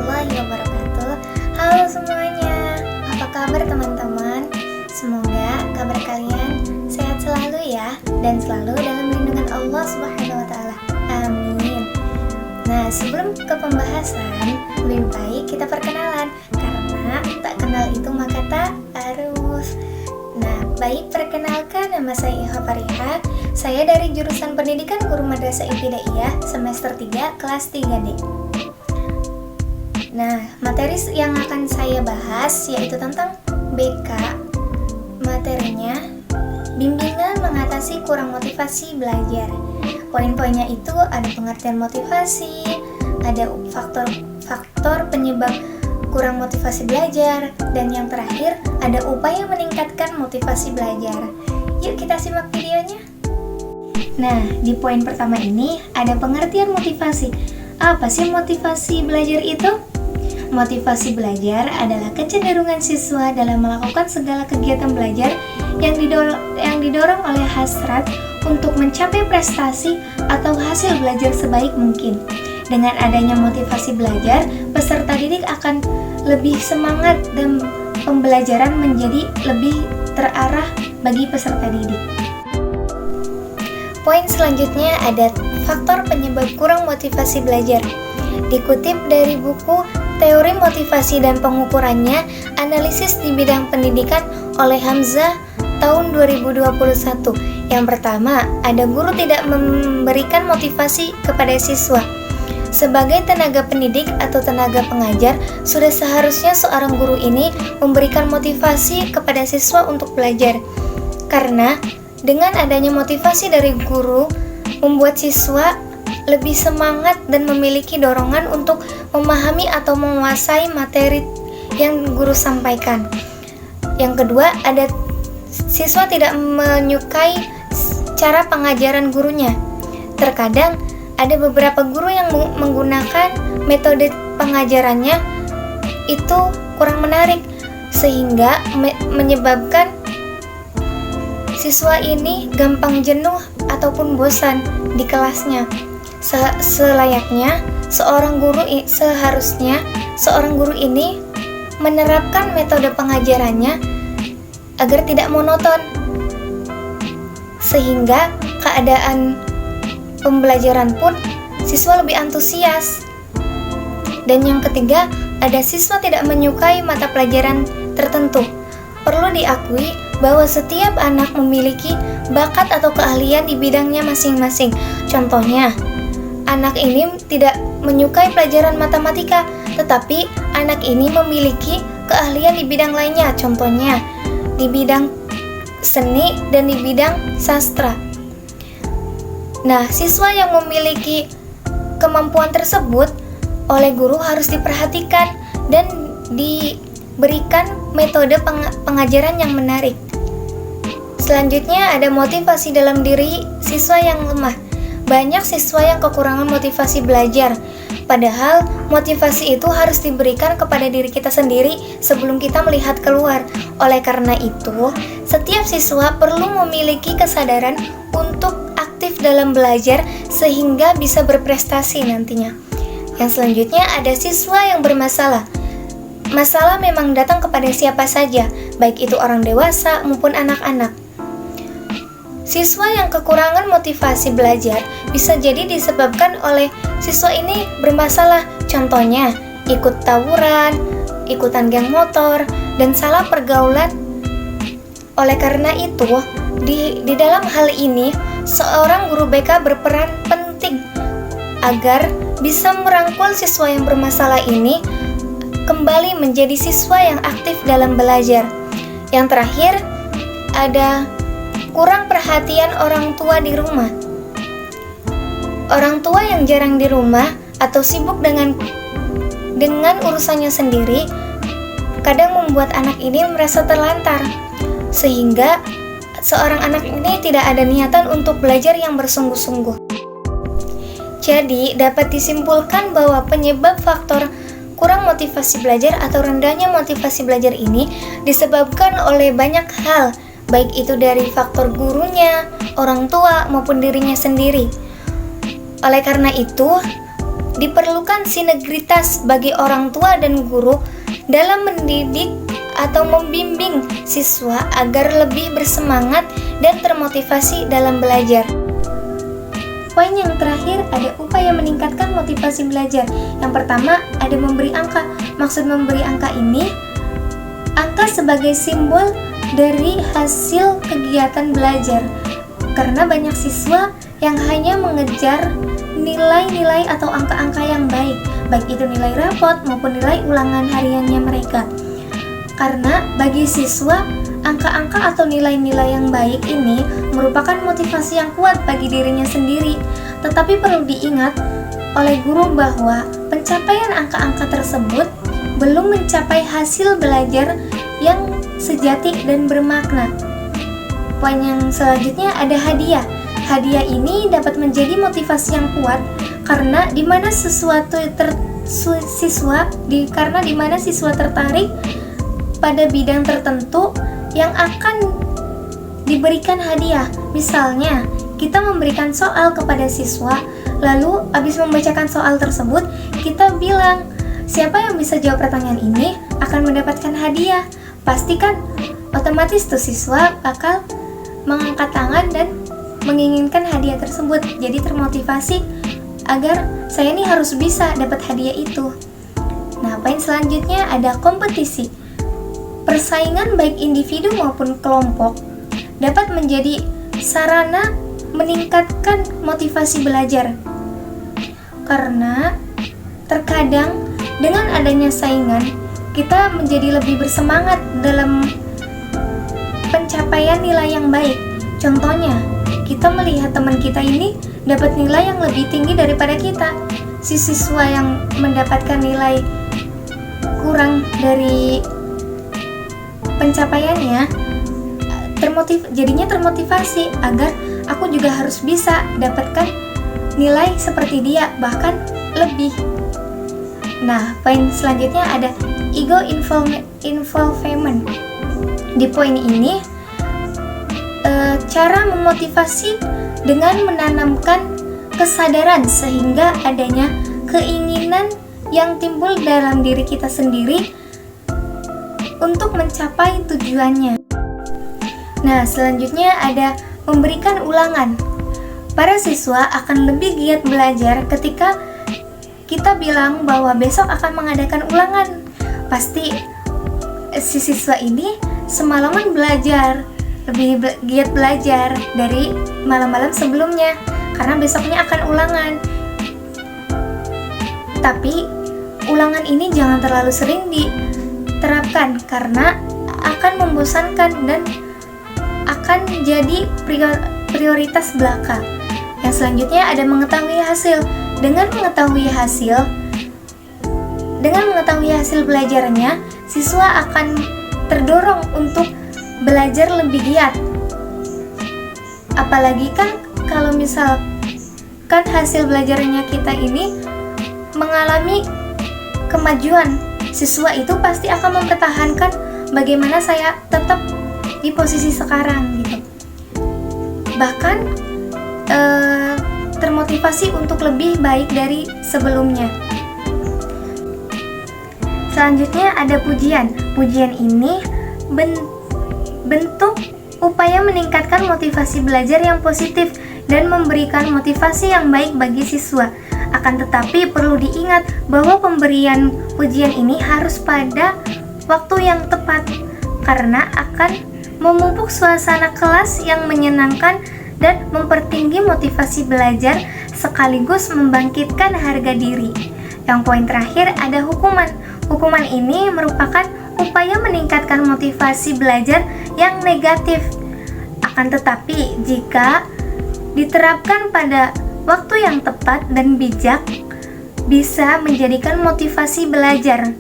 warahmatullahi wabarakatuh. Halo semuanya, apa kabar teman-teman? Semoga kabar kalian sehat selalu ya, dan selalu dalam lindungan Allah Subhanahu wa Ta'ala. Amin. Nah, sebelum ke pembahasan, lebih baik kita perkenalan, karena tak kenal itu maka tak aruf. Nah, baik, perkenalkan, nama saya Iha Fariha. Saya dari jurusan Pendidikan Guru Madrasah Ibtidaiyah semester 3 kelas 3D. Nah, materi yang akan saya bahas yaitu tentang BK. Materinya bimbingan mengatasi kurang motivasi belajar. Poin-poinnya itu ada pengertian motivasi, ada faktor penyebab kurang motivasi belajar, dan yang terakhir ada upaya meningkatkan motivasi belajar. Yuk kita simak videonya. Nah, di poin pertama ini ada pengertian motivasi. Apa sih motivasi belajar itu? Motivasi belajar adalah kecenderungan siswa dalam melakukan segala kegiatan belajar yang didorong oleh hasrat untuk mencapai prestasi atau hasil belajar sebaik mungkin. Dengan adanya motivasi belajar, peserta didik akan lebih semangat dan pembelajaran menjadi lebih terarah bagi peserta didik. Poin selanjutnya ada faktor penyebab kurang motivasi belajar. Dikutip dari buku Teori Motivasi dan Pengukurannya, Analisis di Bidang Pendidikan oleh Hamzah tahun 2021. Yang pertama, ada guru tidak memberikan motivasi kepada siswa. Sebagai tenaga pendidik atau tenaga pengajar, sudah seharusnya seorang guru ini memberikan motivasi kepada siswa untuk belajar. Karena dengan adanya motivasi dari guru, membuat siswa lebih semangat dan memiliki dorongan untuk memahami atau menguasai materi yang guru sampaikan. Yang kedua, ada siswa tidak menyukai cara pengajaran gurunya. Terkadang ada beberapa guru yang menggunakan metode pengajarannya itu kurang menarik, sehingga menyebabkan siswa ini gampang jenuh ataupun bosan di kelasnya. Selayaknya seharusnya seorang guru ini menerapkan metode pengajarannya agar tidak monoton, sehingga keadaan pembelajaran pun siswa lebih antusias. Dan yang ketiga, ada siswa tidak menyukai mata pelajaran tertentu. Perlu diakui bahwa setiap anak memiliki bakat atau keahlian di bidangnya masing-masing. Contohnya, anak ini tidak menyukai pelajaran matematika, tetapi anak ini memiliki keahlian di bidang lainnya. Contohnya, di bidang seni dan di bidang sastra. Nah, siswa yang memiliki kemampuan tersebut oleh guru harus diperhatikan dan diberikan metode pengajaran yang menarik. Selanjutnya ada motivasi dalam diri siswa yang lemah. Banyak siswa yang kekurangan motivasi belajar, padahal motivasi itu harus diberikan kepada diri kita sendiri sebelum kita melihat keluar. Oleh karena itu, setiap siswa perlu memiliki kesadaran untuk aktif dalam belajar sehingga bisa berprestasi nantinya. Yang selanjutnya ada siswa yang bermasalah. Masalah memang datang kepada siapa saja, baik itu orang dewasa maupun anak-anak. Siswa yang kekurangan motivasi belajar bisa jadi disebabkan oleh siswa ini bermasalah. Contohnya, ikut tawuran, ikutan geng motor, dan salah pergaulan. Oleh karena itu, di dalam hal ini, seorang guru BK berperan penting agar bisa merangkul siswa yang bermasalah ini kembali menjadi siswa yang aktif dalam belajar. Yang terakhir, ada kurang perhatian orang tua di rumah. Orang tua yang jarang di rumah atau sibuk dengan urusannya sendiri kadang membuat anak ini merasa terlantar, sehingga seorang anak ini tidak ada niatan untuk belajar yang bersungguh-sungguh. Jadi, dapat disimpulkan bahwa penyebab faktor kurang motivasi belajar atau rendahnya motivasi belajar ini disebabkan oleh banyak hal, baik itu dari faktor gurunya, orang tua, maupun dirinya sendiri. Oleh karena itu, Diperlukan sinergitas bagi orang tua dan guru dalam mendidik atau membimbing siswa agar lebih bersemangat dan termotivasi dalam belajar. Poin yang terakhir, ada upaya meningkatkan motivasi belajar. Yang pertama, ada memberi angka. Maksud memberi angka ini, angka sebagai simbol dari hasil kegiatan belajar. Karena banyak siswa yang hanya mengejar nilai-nilai atau angka-angka yang baik, baik itu nilai rapot maupun nilai ulangan hariannya mereka. Karena bagi siswa, angka-angka atau nilai-nilai yang baik ini merupakan motivasi yang kuat bagi dirinya sendiri. Tetapi perlu diingat oleh guru bahwa pencapaian angka-angka tersebut belum mencapai hasil belajar yang sejati dan bermakna. Poin yang selanjutnya ada hadiah. Hadiah ini dapat menjadi motivasi yang kuat karena di mana siswa tertarik pada bidang tertentu yang akan diberikan hadiah. Misalnya, kita memberikan soal kepada siswa, lalu habis membacakan soal tersebut, kita bilang, siapa yang bisa jawab pertanyaan ini akan mendapatkan hadiah. Pastikan otomatis tuh siswa bakal mengangkat tangan dan menginginkan hadiah tersebut. Jadi termotivasi agar saya ini harus bisa dapat hadiah itu. Nah, poin selanjutnya ada kompetisi. Persaingan baik individu maupun kelompok dapat menjadi sarana meningkatkan motivasi belajar. Karena terkadang dengan adanya saingan, kita menjadi lebih bersemangat dalam pencapaian nilai yang baik. Contohnya, kita melihat teman kita ini dapat nilai yang lebih tinggi daripada kita. Si siswa yang mendapatkan nilai kurang dari pencapaiannya jadinya termotivasi agar aku juga harus bisa dapatkan nilai seperti dia, bahkan lebih. Nah, poin selanjutnya ada ego involvement. Di poin ini, cara memotivasi dengan menanamkan kesadaran sehingga adanya keinginan yang timbul dalam diri kita sendiri untuk mencapai tujuannya. Nah, selanjutnya ada memberikan ulangan. Para siswa akan lebih giat belajar ketika kita bilang bahwa besok akan mengadakan ulangan. Pasti si siswa ini semalaman belajar, lebih giat belajar dari malam-malam sebelumnya karena besoknya akan ulangan. Tapi ulangan ini jangan terlalu sering diterapkan karena akan membosankan dan akan jadi prioritas belaka. Yang selanjutnya ada mengetahui hasil. Dengan mengetahui hasil belajarnya, siswa akan terdorong untuk belajar lebih giat. Apalagi kan kalau misalkan hasil belajarnya kita ini mengalami kemajuan, siswa itu pasti akan mempertahankan bagaimana saya tetap di posisi sekarang gitu. Bahkan termotivasi untuk lebih baik dari sebelumnya. Selanjutnya ada pujian. Pujian ini bentuk upaya meningkatkan motivasi belajar yang positif dan memberikan motivasi yang baik bagi siswa. Akan tetapi perlu diingat bahwa pemberian pujian ini harus pada waktu yang tepat karena akan memupuk suasana kelas yang menyenangkan dan mempertinggi motivasi belajar sekaligus membangkitkan harga diri. Yang poin terakhir ada hukuman. Hukuman ini merupakan upaya meningkatkan motivasi belajar yang negatif. Akan tetapi jika diterapkan pada waktu yang tepat dan bijak, bisa menjadikan motivasi belajar.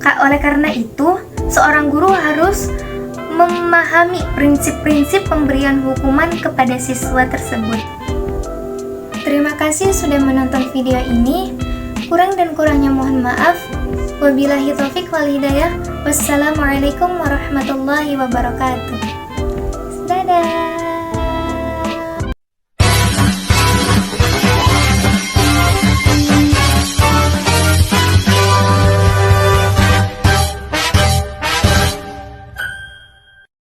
Oleh karena itu, seorang guru harus memahami prinsip-prinsip pemberian hukuman kepada siswa tersebut. Terima kasih sudah menonton video ini. Kurang dan kurangnya mohon maaf. Wabillahi taufik wal hidayah. Wassalamualaikum warahmatullahi wabarakatuh. Dadah.